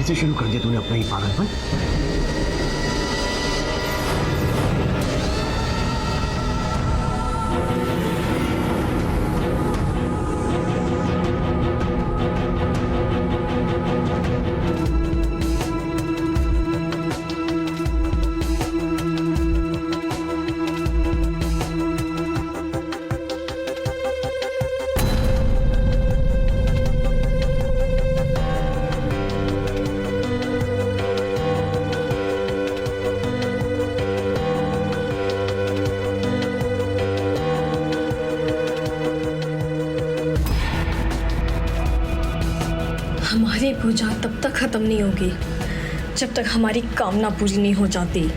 से शुरू कर दिया तूने अपना ही पागलपन? हमारी पूजा तब तक खत्म नहीं होगी जब तक हमारी कामना पूरी नहीं हो जाती।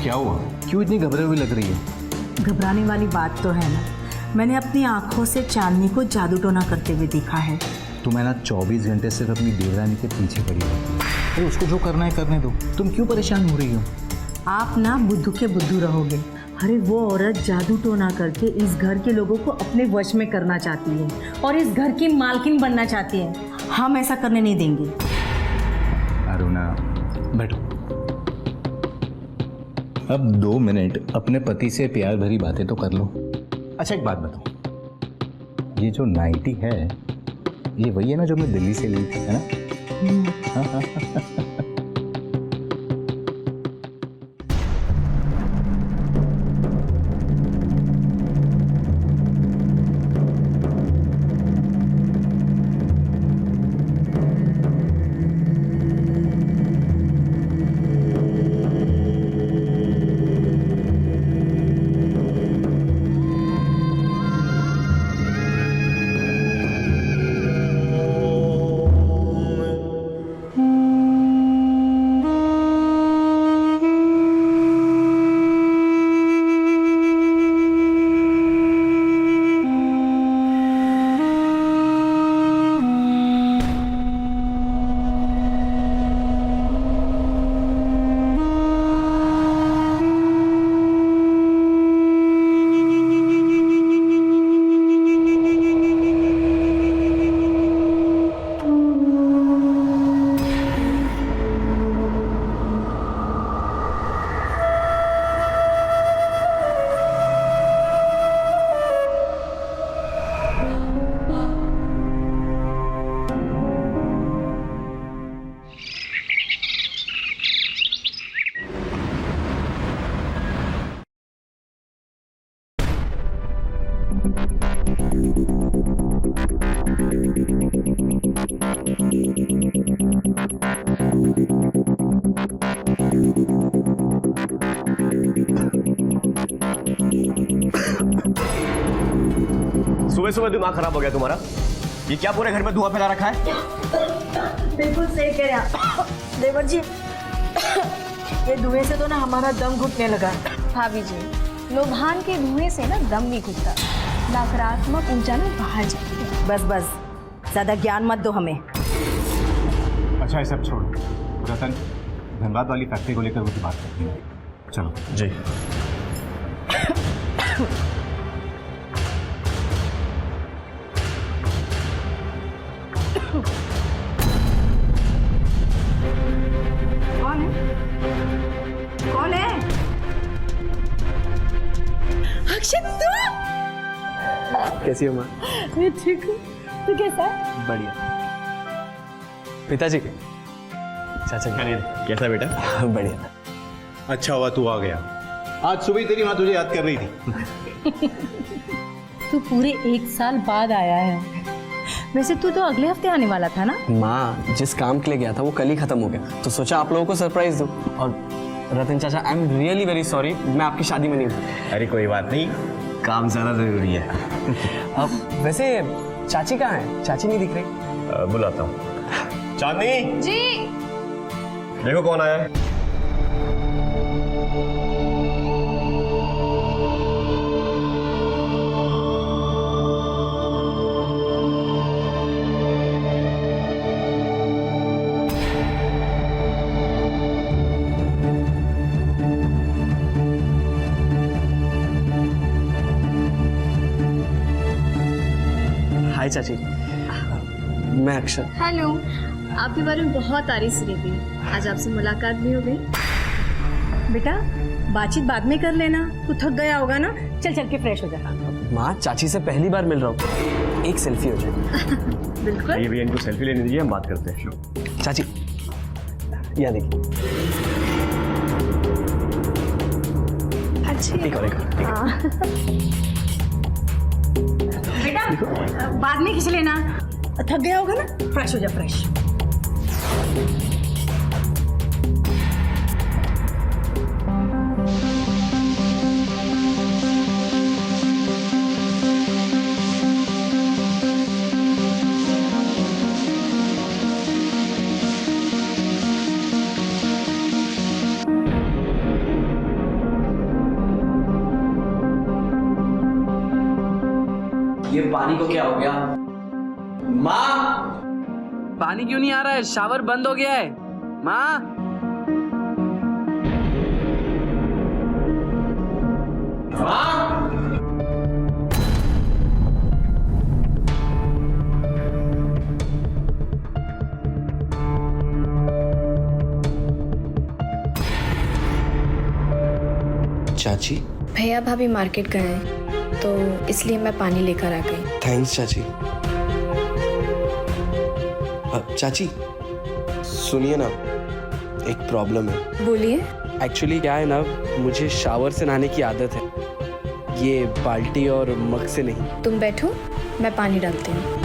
क्या हुआ? क्यों इतनी घबराई हुई लग रही है? घबराने वाली बात तो है ना, मैंने अपनी आंखों से चांदनी को जादू टोना करते हुए देखा है। तुम है ना 24 घंटे से अपनी देवरानी के पीछे पड़ी हो। अरे उसको जो करना है करने दो, तुम क्यों परेशान हो रही हो? आप ना बुद्धू के बुद्धू रहोगे। अरे वो औरत जादू टोना करके इस घर के लोगों को अपने वश में करना चाहती है और इस घर की मालकिन बनना चाहती है। हम ऐसा करने नहीं देंगे। अरुणा बैठो। अब 2 मिनट अपने पति से प्यार भरी बातें तो कर लो। अच्छा एक बात बताओ, ये जो नाइटी है ये वही है ना जो मैं दिल्ली से ली थी, है ना? हाँ। सुबह सुबह दिमाग खराब हो गया तुम्हारा? ये क्या पूरे घर में धुआं फैला रखा है? बिल्कुल सही कह रहे आप देवर जी। ये धुएं से तो ना हमारा दम घुटने लगा। भाभी जी, लोभान के धुएं से ना दम नहीं घुटता, नकारात्मक ऊर्जा में बाहर जाती है। बस बस, ज्यादा ज्ञान मत दो हमें। अच्छा ये सब छोड़ो, रतन धनबाद वाली फैक्ट्री को लेकर मुझे बात करनी है। चलो जी। कौन है? कौन है? अक्षत, तू? कैसी हो माँ? मैं ठीक हूँ, तू कैसा है? बढ़िया। पिताजी चाचा कैसा बेटा? बढ़िया। अच्छा हुआ तू आ गया। आज सुबह तेरी माँ तुझे याद कर रही थी। तू पूरे 1 साल बाद आया है। वैसे तू तो अगले हफ्ते आने वाला था ना? माँ, जिस काम के लिए गया था वो कल ही खत्म हो गया, तो सोचा आप लोगों को सरप्राइज दूं। और रतन चाचा, I am really very sorry, मैं आपकी शादी में नहीं हूँ। अरे कोई बात नहीं, काम ज़्यादा ज़रूरी है। अब वैसे चाची कहाँ है? चाची नहीं दिख रही। बुलाता हूँ। चांदनी, जी। देखो कौन आया है। हाय चाची, मैं अक्षर। हेलो। आपके बारे में बहुत तारीफ सुनी थी, आज आपसे मुलाकात भी हो गई। बेटा बातचीत बाद में कर लेना, तू थक गया होगा ना, चल चल के फ्रेश हो जा। माँ, चाची से पहली बार मिल रहा हूँ, एक सेल्फी हो जाए। बिल्कुल। ये भैया इनको सेल्फी लेने दीजिए, हम बात करते हैं। चाची यहाँ देखिए। अच्छी एक और। बेटा बाद में खींच लेना, थक गया होगा ना, फ्रेश हो जा फ्रेश। ये पानी को क्या हो गया? माँ, पानी क्यों नहीं आ रहा है? शावर बंद हो गया है। माँ, माँ, चाची। भैया भाभी मार्केट गए हैं तो इसलिए मैं पानी लेकर आ गई। थैंक्स चाची। चाची सुनिए ना, एक प्रॉब्लम है। बोलिए। एक्चुअली क्या है ना, मुझे शावर से नहाने की आदत है, ये बाल्टी और मग से नहीं। तुम बैठो, मैं पानी डालती हूँ।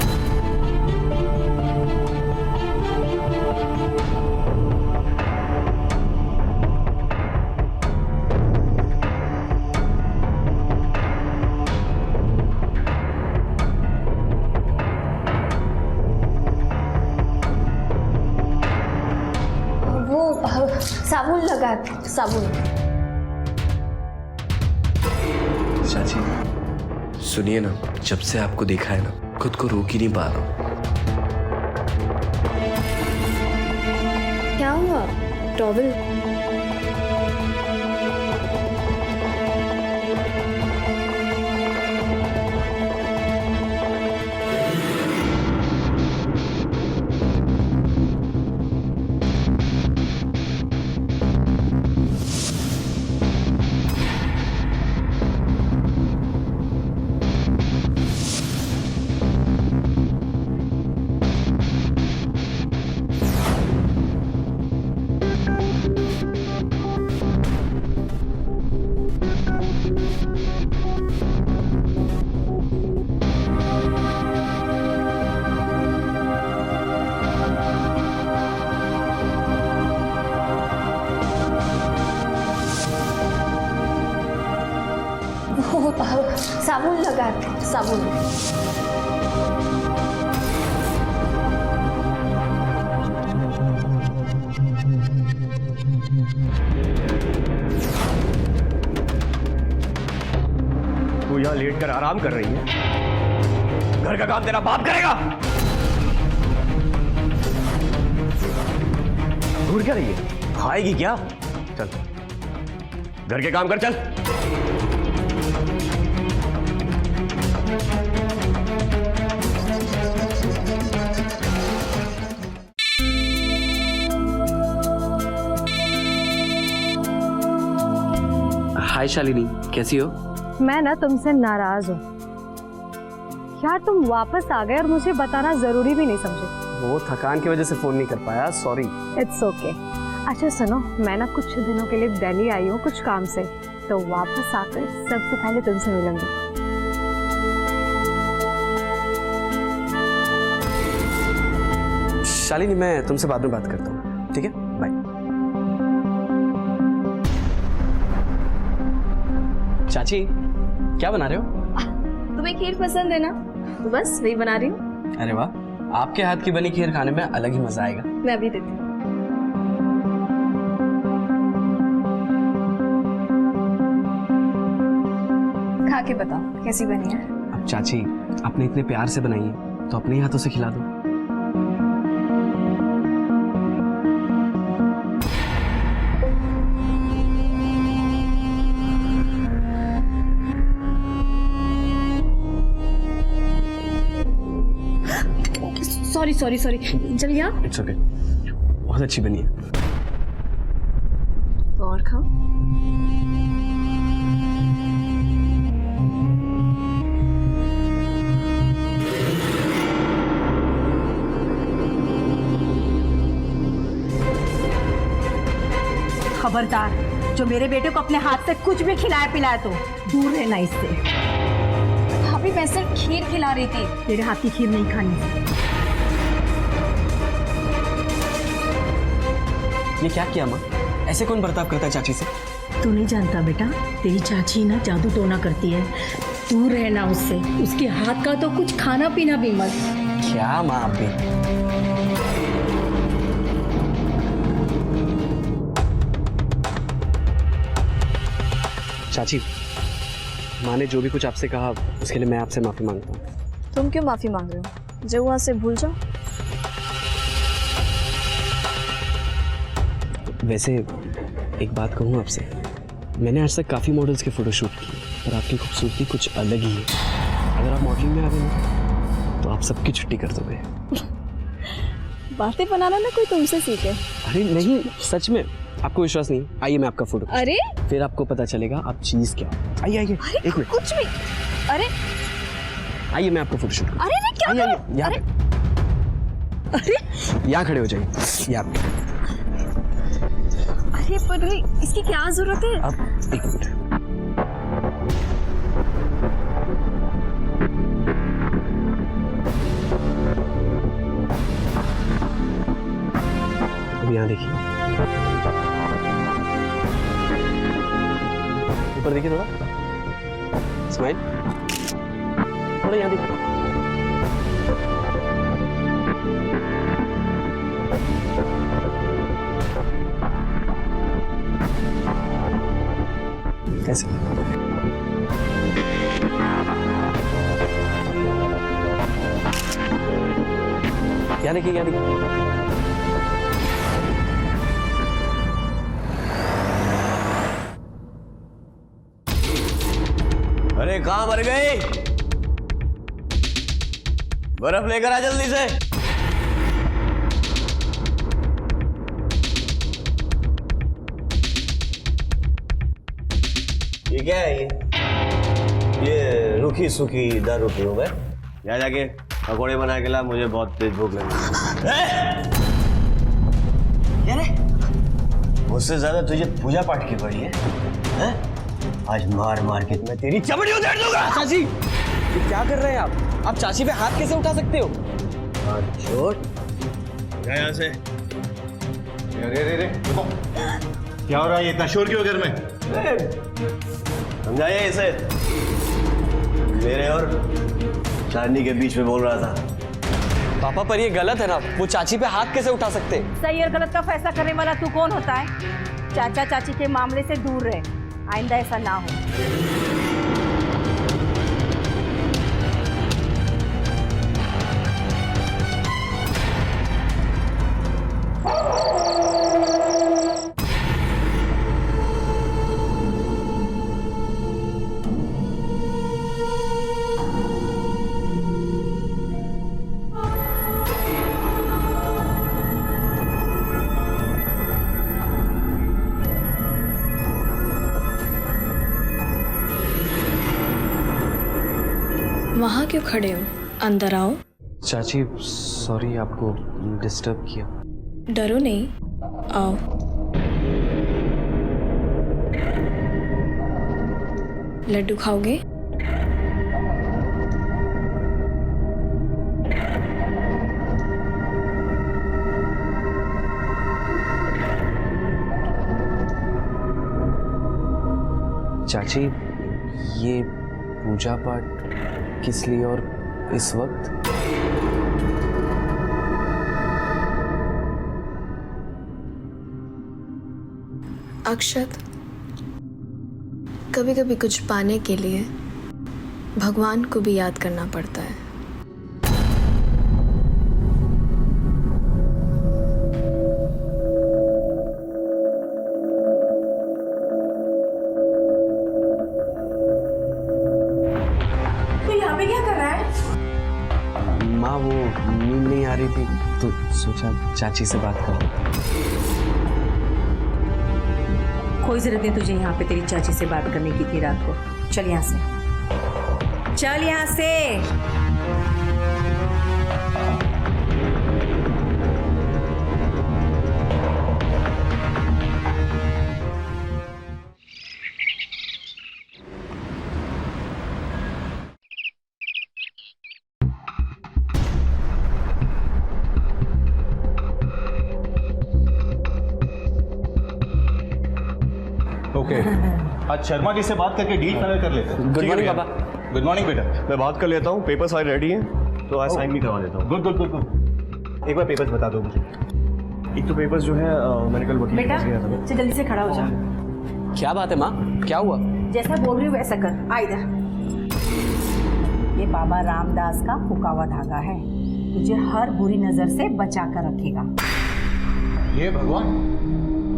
साबुन लगा, साबुन। चाची सुनिए ना, जब से आपको देखा है ना, खुद को रोक ही नहीं पा रहा। क्या हुआ? टॉवल? साबुन लगा, साबुन। तू यहाँ लेट कर आराम कर रही है, घर का काम तेरा बाप करेगा। घूर क्या रही है? खाएगी क्या? चल घर के काम कर, चल। हाय शालिनी, कैसी हो? मैं ना तुमसे नाराज हूँ यार, तुम वापस आ गए और मुझे बताना जरूरी भी नहीं समझे। वो थकान की वजह से फोन नहीं कर पाया, सॉरी। It's okay. अच्छा सुनो, मैं ना कुछ दिनों के लिए दिल्ली आई हूँ कुछ काम से, तो वापस आकर सबसे पहले तुमसे मिलूंगी। शालिनी, मैं तुमसे बाद में बात करता हूँ, ठीक है? बाय। चाची, क्या बना रहे हो? तुम्हें खीर पसंद है ना, तो बस वही बना रही हूँ। अरे वाह, आपके हाथ की बनी खीर खाने में अलग ही मजा आएगा। मैं अभी देती हूँ। खा के बताओ कैसी बनी है। अब चाची, आपने इतने प्यार से बनाई है तो अपने हाथों से खिला दो। सॉरी जल्दी आ। इट्स ओके, बहुत अच्छी बनी है। तो और खाओ। खबरदार, जो मेरे बेटे को अपने हाथ से कुछ भी खिलाया पिलाया तो दूर रहना इससे। भाभी मैं सिर्फ खीर खिला रही थी। तेरे हाथ की खीर नहीं खानी। ये क्या किया माँ? ऐसे कौन बर्ताव करता है चाची से? तू नहीं जानता बेटा, तेरी चाची ना जादू टोना करती है। दूर रहना उससे, उसके हाथ का तो कुछ खाना पीना भी मत। क्या माँ आप भी? चाची, माँ ने जो भी कुछ आपसे कहा उसके लिए मैं आपसे माफी मांगता हूँ। तुम क्यों माफी मांग रहे हो? जो हुआ से भूल जाओ। वैसे एक बात कहूँ आपसे, मैंने आज तक काफ़ी मॉडल्स के फ़ोटोशूट किए, पर आपकी खूबसूरती कुछ अलग ही है। अगर आप मॉडलिंग में आ गए ना, तो आप सबकी छुट्टी कर दोगे। बातें बनाना ना कोई तुमसे सीखे। अरे नहीं, सच में। आपको विश्वास नहीं? आइए मैं आपका फोटो। अरे फिर आपको पता चलेगा आप चीज़ क्या है। आइए आइए, एक मिनट। कुछ भी। अरे आइए मैं आपको फोटोशूट। अरे क्या आइए आइए, करो? यहाँ पे। अरे यहाँ खड़े हो जाइए, यहाँ पे। अरे पर इसकी क्या जरूरत है? अब एक मिनट। अब यहाँ देखिए, ऊपर देखिए थोड़ा, स्माइल, थोड़ा यहाँ देखिए। कैसे? क्या देखिए, क्या देखिए? अरे कहाँ मर गई? बर्फ लेकर आ जल्दी से। ये क्या है? ये रूखी सूखी दारू पी हूँ मैं। यहाँ जाके पकौड़े बना के ला, मुझे बहुत तेज भूख लगी है। मुझसे ज्यादा तुझे पूजा पाठ की पड़ी है? आज मार मार के मैं तेरी चमड़ी उधेड़ दूंगा। चाची, ये क्या कर रहे हैं आप? आप चाची पे हाथ कैसे उठा सकते हो? छोड़ यहाँ से। अरे क्या हो रहा है? ये इतना शोर क्यों घर में? समझाइए इसे, मेरे और चांदनी के बीच में बोल रहा था। पापा पर ये गलत है ना, वो चाची पे हाथ कैसे उठा सकते? सही और गलत का फैसला करने वाला तू कौन होता है? चाचा चाची के मामले से दूर रहे, आइंदा ऐसा ना हो। वहाँ क्यों खड़े हो? अंदर आओ। चाची सॉरी, आपको डिस्टर्ब किया। डरो नहीं, आओ। लड्डू खाओगे? चाची ये पूजा पाठ किस लिए और इस वक्त? अक्षत, कभी कभी कुछ पाने के लिए भगवान को भी याद करना पड़ता है। तो यहाँ पे क्या कर रहा है? माँ वो नींद नहीं आ रही थी तो सोचा चाची से बात कर लेता। कोई जरूरत नहीं तुझे यहाँ पे तेरी चाची से बात करने की थी रात को। चल यहाँ से, चल यहाँ से। ओके आज शर्मा जी से बात करके डील फाइनल कर लेते हैं। गुड ठीक है मॉर्निंग भैया। पापा। गुड मॉर्निंग बेटा। मैं बात कर लेता हूँ, पेपर सारे रेडी हैं तो आज साइन भी करवा देता हूँ। Good good good good. एक बार पेपर्स बता दो मुझे। एक तो पेपर्स जो है मैंने कल वकील के बेटा पास गया था। चल जल्दी से खड़ा हो जा। क्या बात है माँ, क्या हुआ? जैसा बोल रही हूँ वैसा कर। आ इधर। ये बाबा रामदास का फूका हुआ धागा है, तुझे हर बुरी नजर से बचा कर रखेगा। ये भगवान,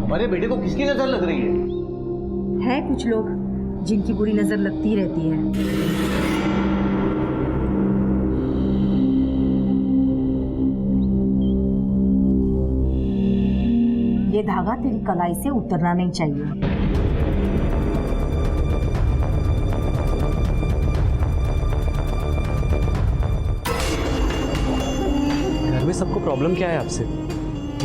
हमारे बेटे को किसकी नजर लग रही है? कुछ लोग जिनकी बुरी नजर लगती रहती है। ये धागा तेरी कलाई से उतरना नहीं चाहिए। घर में सबको प्रॉब्लम क्या है आपसे?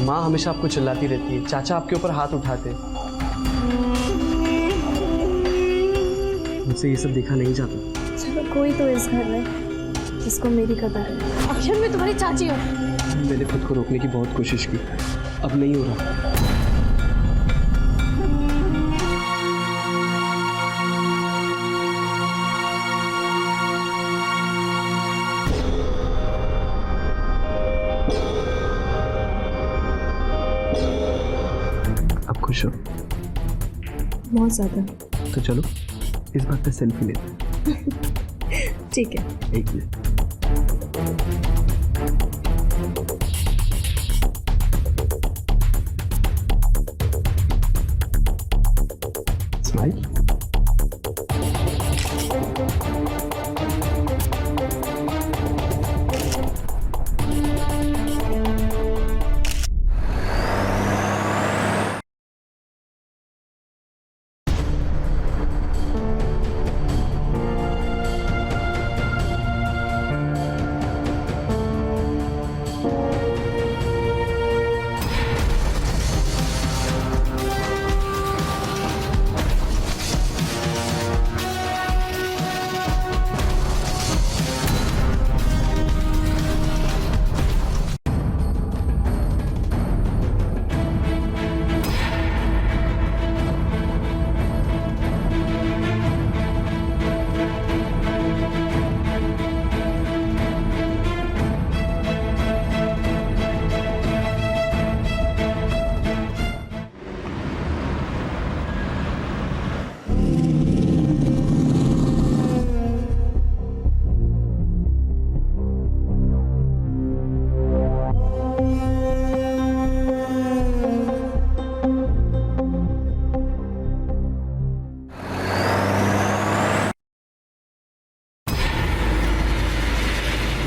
माँ हमेशा आपको चिल्लाती रहती है, चाचा आपके ऊपर हाथ उठाते। मुझसे ये सब देखा नहीं जाता। चलो कोई तो इस घर में जिसको मेरी कदर है। अक्षर, मैं तुम्हारी चाची हूँ। मैंने खुद को रोकने की बहुत कोशिश की, अब नहीं हो रहा। अब खुश हो? बहुत ज़्यादा। तो चलो इस बात पे सेल्फी लेते हैं। ठीक है। एक मिनट। स्माइल।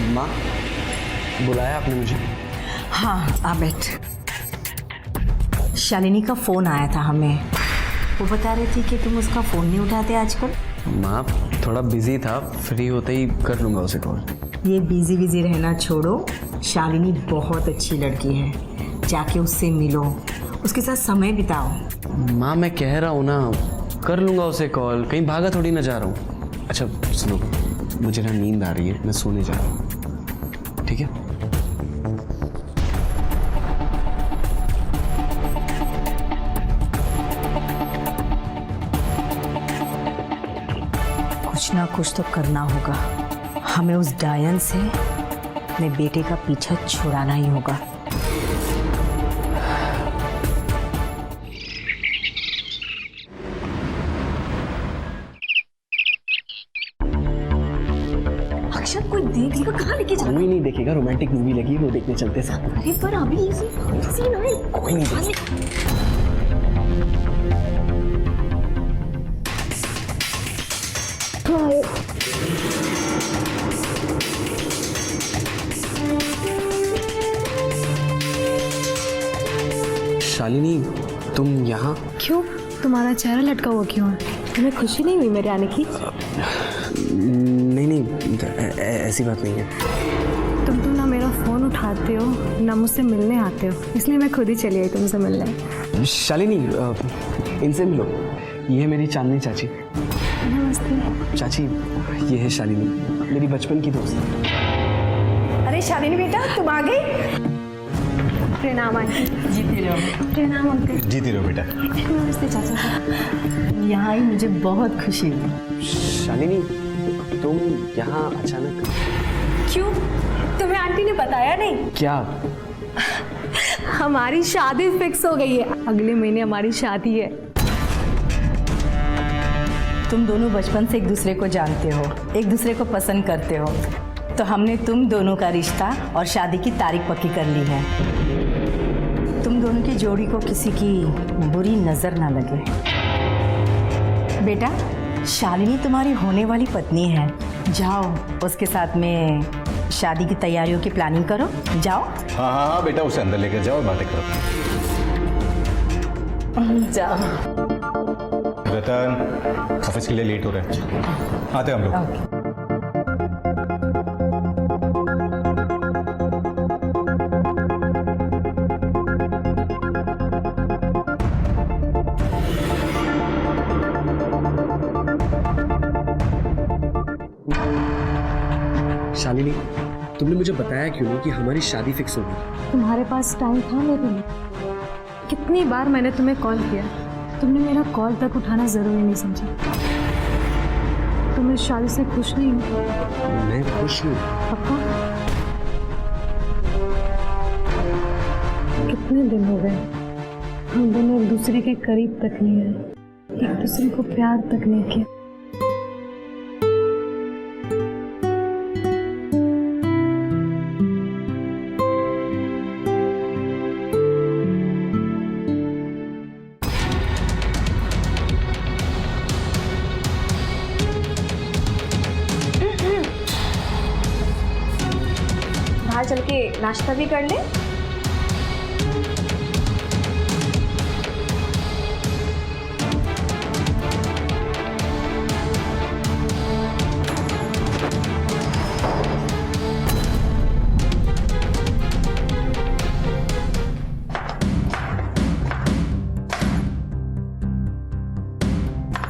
माँ, बुलाया आपने मुझे? हाँ आ बैठ। शालिनी का फोन आया था हमें, वो बता रही थी कि तुम उसका फोन नहीं उठाते आजकल। माँ थोड़ा बिजी था, फ्री होते ही कर लूँगा उसे कॉल। ये बिजी रहना छोड़ो, शालिनी बहुत अच्छी लड़की है, जाके उससे मिलो, उसके साथ समय बिताओ। माँ मैं कह रहा हूँ ना, कर लूँगा उसे कॉल, कहीं भागा थोड़ी ना जा रहा हूँ। अच्छा सुनो, मुझे ना नींद आ रही है, मैं सोने जा रहा हूँ, ठीक है? कुछ ना कुछ तो करना होगा। हमें उस डायन से अपने बेटे का पीछा छुड़ाना ही होगा। अक्षत कोई देख लेगा, कहाँ लेके जा रहा है? कोई नहीं देखेगा, रोमांटिक मूवी लगी है, वो देखने चलते साथ में। अरे पर अभी ये सीन है। कोई नहीं देखेगा। शालिनी, तुम यहाँ? क्यों, तुम्हारा चेहरा लटका हुआ क्यों है? तुम्हें खुशी नहीं हुई मेरे आने की? नहीं ऐसी बात नहीं है। तुम तो ना मेरा फ़ोन उठाते हो ना मुझसे मिलने आते हो, इसलिए मैं खुद ही चली आई तुमसे मिलने। शालिनी, इनसे मिलो, ये है मेरी चांदनी चाची। नमस्ते चाची, ये है शालिनी, मेरी बचपन की दोस्त। अरे शालिनी बेटा, तुम आ गई? प्रणाम आंटी। जीती रहो। प्रणाम अंकल। जीती रहो बेटा। नमस्ते चाचा। यहाँ आई मुझे बहुत खुशी हुई। शालिनी, तुम यहाँ अचानक? क्यों, तुम्हें आंटी ने बताया नहीं? क्या? हमारी शादी फिक्स हो गई है, अगले महीने हमारी शादी है। तुम दोनों बचपन से एक दूसरे को जानते हो, एक दूसरे को पसंद करते हो, तो हमने तुम दोनों का रिश्ता और शादी की तारीख पक्की कर ली है। तुम दोनों की जोड़ी को किसी की बुरी नजर ना लगे। बेटा, शालिनी तुम्हारी होने वाली पत्नी है, जाओ उसके साथ में शादी की तैयारियों की प्लानिंग करो। जाओ। हाँ बेटा, उसे अंदर लेकर जाओ और बातें करो। जाओ। रतन, ऑफिस के लिए लेट हो रहा है, आते हैं हम लोग। शालिनी, तुमने मुझे बताया क्यों नहीं कि हमारी शादी फिक्स हो गई? तुम्हारे पास टाइम था मेरे लिए? कितनी बार मैंने तुम्हें कॉल किया, तुमने मेरा कॉल तक उठाना जरूरी नहीं समझा। तुम इस शादी से खुश नहीं हो? मैं खुश हूँ। पक्का? कितने दिन हो गए हम दोनों एक दूसरे के करीब तक नहीं आए, एक दूसरे को प्यार तक नहीं किया। बाहर चल के नाश्ता भी कर ले।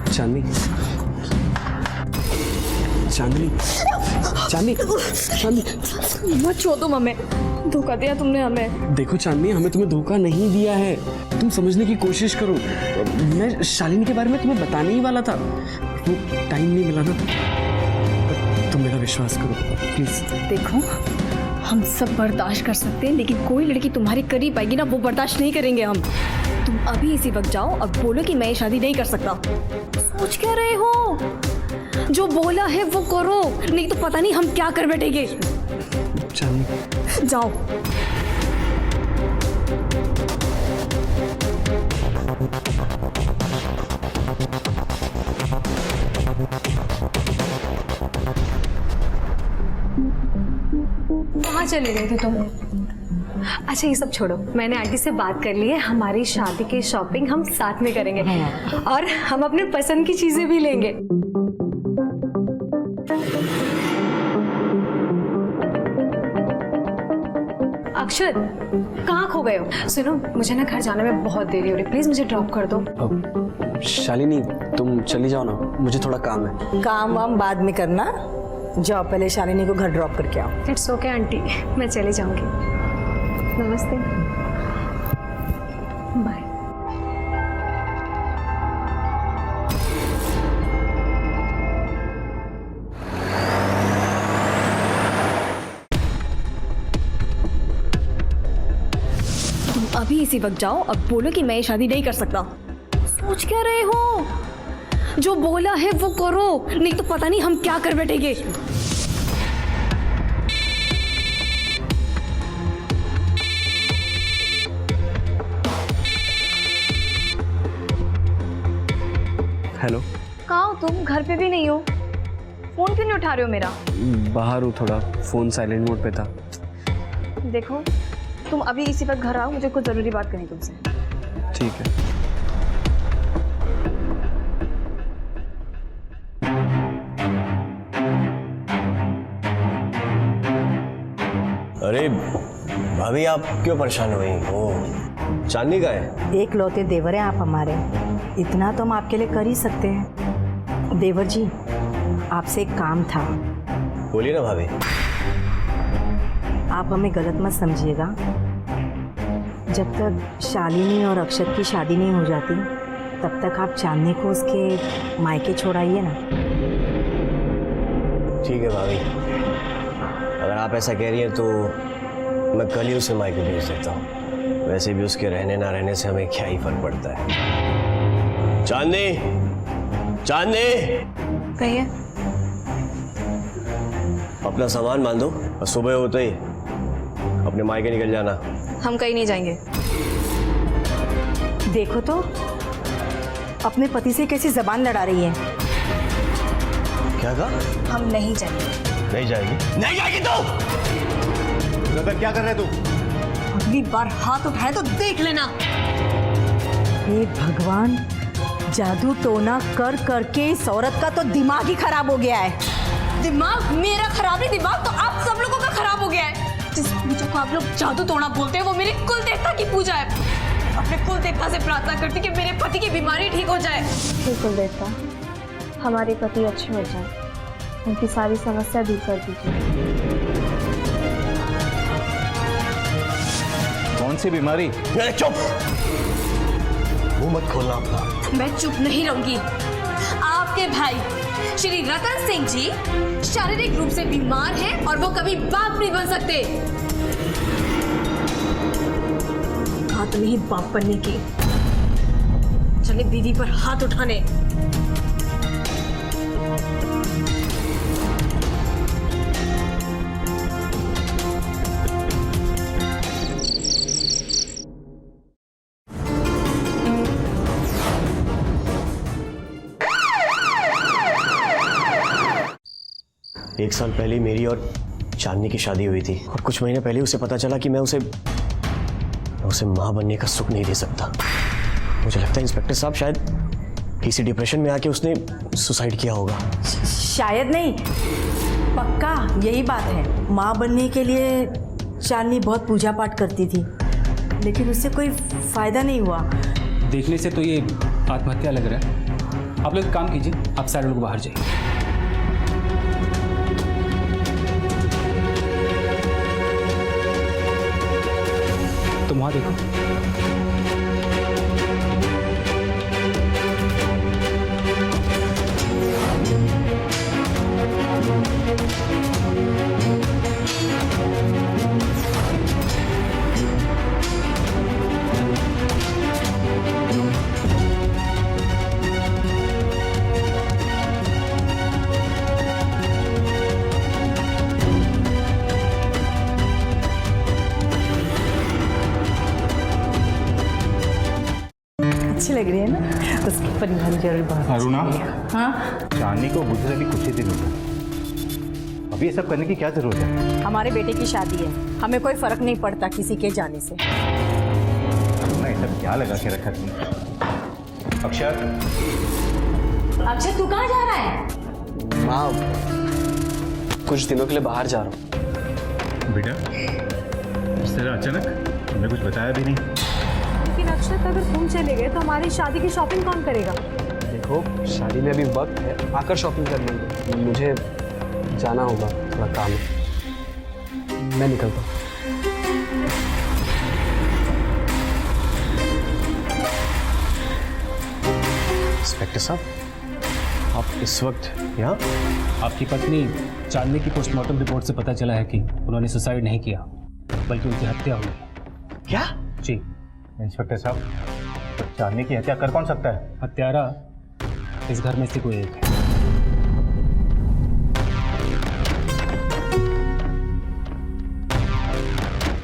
चांदनी, चांदनी, चांदनी, चांदनी, मत छो तुम हमें, धोखा दिया तुमने हमें। देखो चांदनी, हमें तुम्हें धोखा नहीं दिया है, तुम समझने की कोशिश करो। मैं शालिनी के बारे में तुम्हें बताने ही वाला था, वो टाइम नहीं मिला ना। तुम मेरा विश्वास करो प्लीज। देखो, हम सब बर्दाश्त कर सकते हैं, लेकिन कोई लड़की तुम्हारे करीब आएगी ना, वो बर्दाश्त नहीं करेंगे हम। तुम अभी इसी वक्त जाओ और बोलो कि मैं ये शादी नहीं कर सकता। सोच क्या रहे हो? जो बोला है वो करो, नहीं तो पता नहीं हम क्या कर बैठेंगे। चांदनी, जाओ। कहाँ चले गए थे तुम? अच्छा ये सब छोड़ो, मैंने आंटी से बात कर ली है, हमारी शादी की शॉपिंग हम साथ में करेंगे और हम अपने पसंद की चीजें भी लेंगे। अक्षत, कहाँ खो गए हो? सुनो, मुझे ना घर जाने में बहुत देरी हो रही, प्लीज मुझे ड्रॉप कर दो। शालिनी, तुम चली जाओ ना, मुझे थोड़ा काम है। काम वाम बाद में करना, जाओ पहले शालिनी को घर ड्रॉप करके आओ। इट्स ओके आंटी, मैं चली जाऊंगी। नमस्ते, बाय। अभी इसी वक्त जाओ और बोलो कि मैं ये शादी नहीं कर सकता। सोच क्या रहे हो? जो बोला है वो करो, नहीं तो पता नहीं हम क्या कर बैठेंगे। हेलो। कहाँ हो तुम? घर पे भी नहीं हो। फोन क्यों नहीं उठा रहे हो मेरा? बाहर हूँ, थोड़ा फ़ोन साइलेंट मोड पे था। देखो तुम अभी इसी वक्त घर आओ, मुझे कुछ ज़रूरी बात करनी तुमसे। ठीक है। अरे भाभी, आप क्यों परेशान हुई? ओ, चांदनी का है? एक लौते देवर हैं आप हमारे, इतना तो हम आपके लिए कर ही सकते हैं। देवर जी, आपसे एक काम था। बोलिए ना भाभी। आप हमें गलत मत समझिएगा। जब तक शालिनी और अक्षत की शादी नहीं हो जाती तब तक आप चांदनी को उसके मायके छोड़ाइए ना। ठीक है भाभी, अगर आप ऐसा कह रही हैं तो मैं कल ही उसे मायके भेज देता हूँ। वैसे भी उसके रहने ना रहने से हमें क्या ही फर्क पड़ता है। चांदनी, चांदनी, कहिए। अपना सामान बांधो और सुबह होते ही अपने मायके निकल जाना। हम कहीं नहीं जाएंगे। देखो तो अपने पति से कैसी जबान लड़ा रही है। क्या कहा? हम नहीं जाएंगे। नहीं जाएगी? नहीं जाएगी तो? ब्रदर क्या कर रहे तू? अगली बार हाथ उठाए तो देख लेना। हे भगवान, जादू टोना कर करके इस औरत का तो दिमाग ही खराब हो गया है। दिमाग मेरा खराब नहीं, दिमाग तो आप सब लोगों का खराब हो गया है। जिस पूजा को आप लोग जादू टोना बोलते हैं वो मेरे कुल देवता की पूजा है। अपने कुल देवता से प्रार्थना करती कि मेरे पति की बीमारी ठीक हो जाए। बिल्कुल देवता, हमारे पति अच्छे हो जाए, उनकी सारी समस्या दूर कर दीजिए। कौन सी बीमारी? चुप, मुंह मत खोलना अपना। मैं चुप नहीं रहूंगी। आपके भाई श्री रतन सिंह जी शारीरिक रूप से बीमार हैं और वो कभी बाप नहीं बन सकते। हाथ में ही बाप बनने की, चले बीवी पर हाथ उठाने। एक साल पहले मेरी और चांदनी की शादी हुई थी और कुछ महीने पहले उसे पता चला कि मैं उसे मां बनने का सुख नहीं दे सकता। मुझे लगता है इंस्पेक्टर साहब शायद किसी डिप्रेशन में आके उसने सुसाइड किया होगा। शायद नहीं, पक्का यही बात है। माँ बनने के लिए चांदनी बहुत पूजा पाठ करती थी, लेकिन उससे कोई फायदा नहीं हुआ। देखने से तो ये आत्महत्या लग रहा है। आप लोग एक काम कीजिए, आप सारे लोग बाहर जाइए। तुम वहां देखो। अच्छी लग रही है ना? उसकी परिवार जरूर बहुत अरुणा, हाँ, चांदनी को गुजरे भी कुछ ही दिन हुए, अभी ये सब करने की क्या जरूरत है? हमारे बेटे की शादी है, हमें कोई फर्क नहीं पड़ता किसी के जाने से। अरुणा, ये सब क्या लगा के रखा तुमने? अक्षर, अक्षय तू कहाँ जा रहा है? माँ, कुछ दिनों के लिए बाहर जा रहा हूँ। बेटा इस तरह अचानक तुमने कुछ बताया भी नहीं। लेकिन अक्षत, अगर तुम चले गए तो हमारी शादी की शॉपिंग कौन करेगा? देखो, शादी में अभी वक्त है, आकर शॉपिंग कर लेंगे। मुझे जाना होगा, थोड़ा काम है, मैं निकलता हूँ। इंस्पेक्टर साहब, आप इस वक्त यहाँ? आपकी पत्नी चांदनी की पोस्टमार्टम रिपोर्ट से पता चला है कि उन्होंने सुसाइड नहीं किया, बल्कि उनकी हत्या हुई। क्या? जी, इंस्पेक्टर साहब, चांदनी की हत्या कर कौन सकता है? हत्यारा इस घर में से कोई एक है।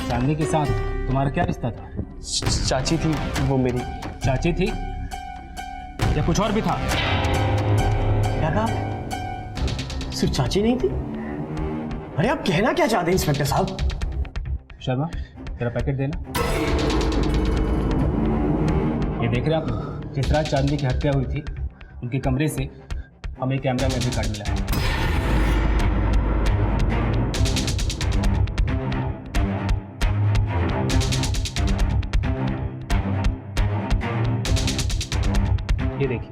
चांदनी के साथ तुम्हारा क्या रिश्ता था? चाची थी वो मेरी। चाची थी या कुछ और भी था? क्या कहा? सिर्फ चाची नहीं थी? अरे आप कहना क्या चाहते हैं इंस्पेक्टर साहब? शर्मा, तेरा पैकेट देना। ये देख रहे हैं आप, जिस रात चांदनी की हत्या हुई थी उनके कमरे से हमें कैमरा में भी कार्ड मिला है। ये देखिए।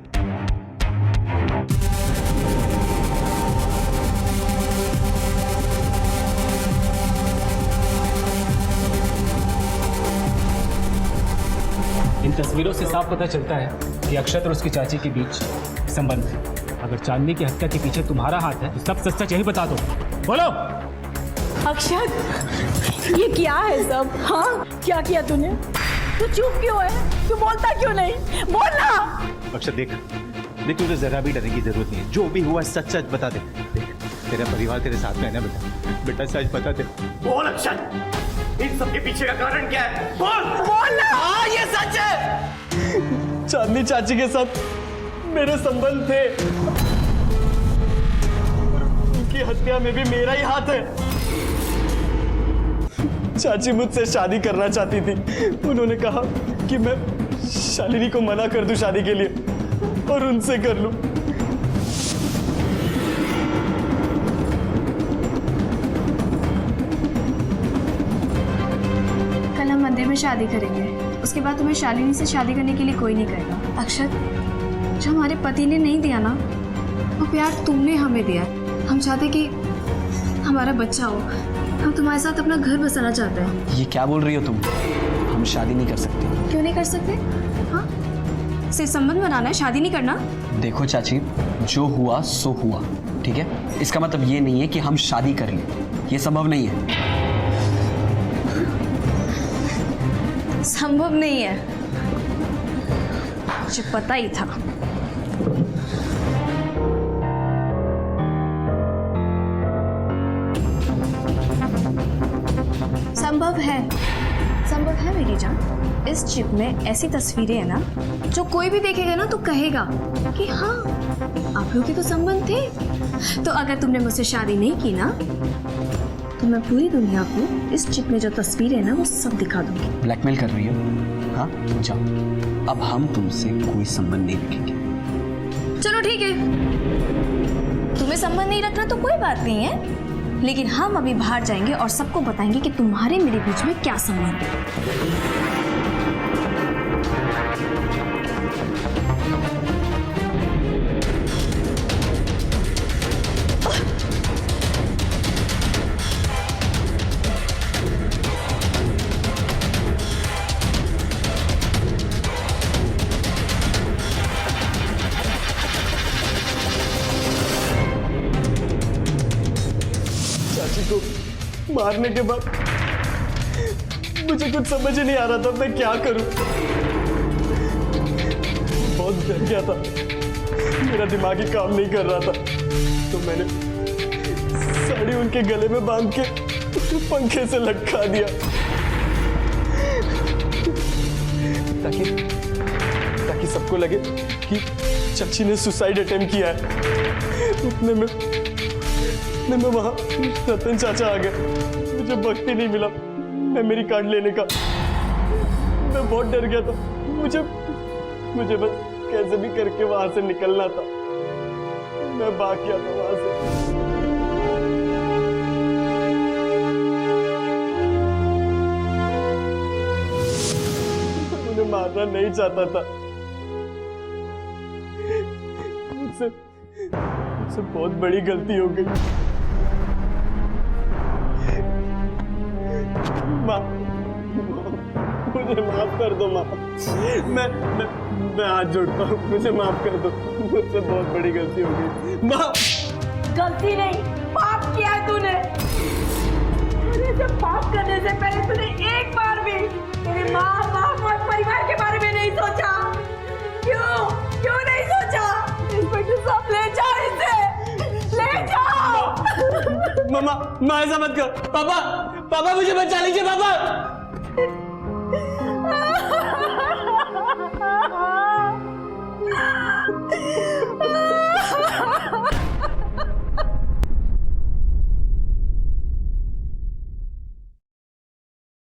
इन तस्वीरों से साफ पता चलता है कि अक्षत और उसकी चाची के बीच संबंध है। अगर चांदनी की हत्या के पीछे तुम्हारा हाथ है तो सब सच सच यही बता दो। बोलो। अक्षत, ये क्या है सब? हाँ, क्या किया तूने? तू चुप क्यों है? तू बोलता क्यों नहीं? बोलना। अक्षत देख, तुझे जरा भी डरने की जरूरत नहीं है। जो भी हुआ सच सच बता दे। देख, तेरा परिवार तेरे साथ में है ना बेटा। बेटा सच बता दे। बोल अक्षत, इन सब के पीछे का कारण क्या है? बोल। बोलना। हाँ ये सच है। चांदनी चाची के साथ मेरे संबंध थे। उनकी हत्या में भी मेरा ही हाथ है। चाची मुझसे शादी करना चाहती थी। उन्होंने कहा कि मैं शालिनी को मना कर दूं शादी के लिए और उनसे कर लूं। कल हम मंदिर में शादी करेंगे, उसके बाद तुम्हें शालिनी से शादी करने के लिए कोई नहीं कहेगा। अक्षत, जो हमारे पति ने नहीं दिया ना, वो प्यार तुमने हमें दिया। हम चाहते कि हमारा बच्चा हो। हम तुम्हारे साथ अपना घर बसाना चाहते हैं। ये क्या बोल रही हो तुम? हम शादी नहीं कर सकते। क्यों नहीं कर सकते? हाँ, सिर्फ संबंध बनाना है, शादी नहीं करना। देखो चाची, जो हुआ सो हुआ, ठीक है? इसका मतलब ये नहीं है कि हम शादी कर लें। ये संभव नहीं है। संभव नहीं है, मुझे पता ही था। संभव है, संभव है मेरी जान। इस चिप में ऐसी तस्वीरें हैं ना, जो कोई भी देखेगा ना तो कहेगा कि हाँ, आप लोग के तो संबंध थे। तो अगर तुमने मुझसे शादी नहीं की ना, तो मैं पूरी दुनिया को इस चिप में जो तस्वीरें हैं ना, वो सब दिखा दूंगी। ब्लैकमेल कर रही हो? हाँ, जाओ। अब हम तुमसे कोई संबंध नहीं रखेंगे। चलो ठीक है, तुम्हें संबंध नहीं रखना तो कोई बात नहीं है, लेकिन हम अभी बाहर जाएंगे और सबको बताएंगे कि तुम्हारे मेरे बीच में क्या संबंध है। मारने के बाद मुझे कुछ समझ ही नहीं आ रहा था मैं क्या करूं। बहुत डर गया था, मेरा दिमाग ही काम नहीं कर रहा था। तो मैंने साड़ी उनके गले में बांध के पंखे से लटका दिया ताकि सबको लगे कि चाची ने सुसाइड अटेम्प्ट किया है। उतने में वहां रतन चाचा आ गए। मुझे वक्त ही नहीं मिला मेमोरी कार्ड लेने का। मैं बहुत डर गया था। मुझे बस कैसे भी करके वहां से निकलना था। मैं भाग गया था वहां से। मुझे मारना नहीं चाहता था। मुझसे बहुत बड़ी गलती हो गई। माँ, मुझे माफ कर दो माँ। मैं हाथ जोड़ता हूँ, मुझे माफ कर दो। मुझसे बहुत बड़ी गलती हो गई माँ। गलती नहीं, पाप किया है तूने। अरे ऐसे पाप करने से पहले तूने एक बार भी मेरे माँ बाप और परिवार के बारे में नहीं सोचा? क्यों नहीं सोचा? इंस्पेक्टर साहब ले जाओ इसे, ले जाओ। मम्मा, माँ ऐसा मत कर। पापा, पापा मुझे बचा लीजिए पापा।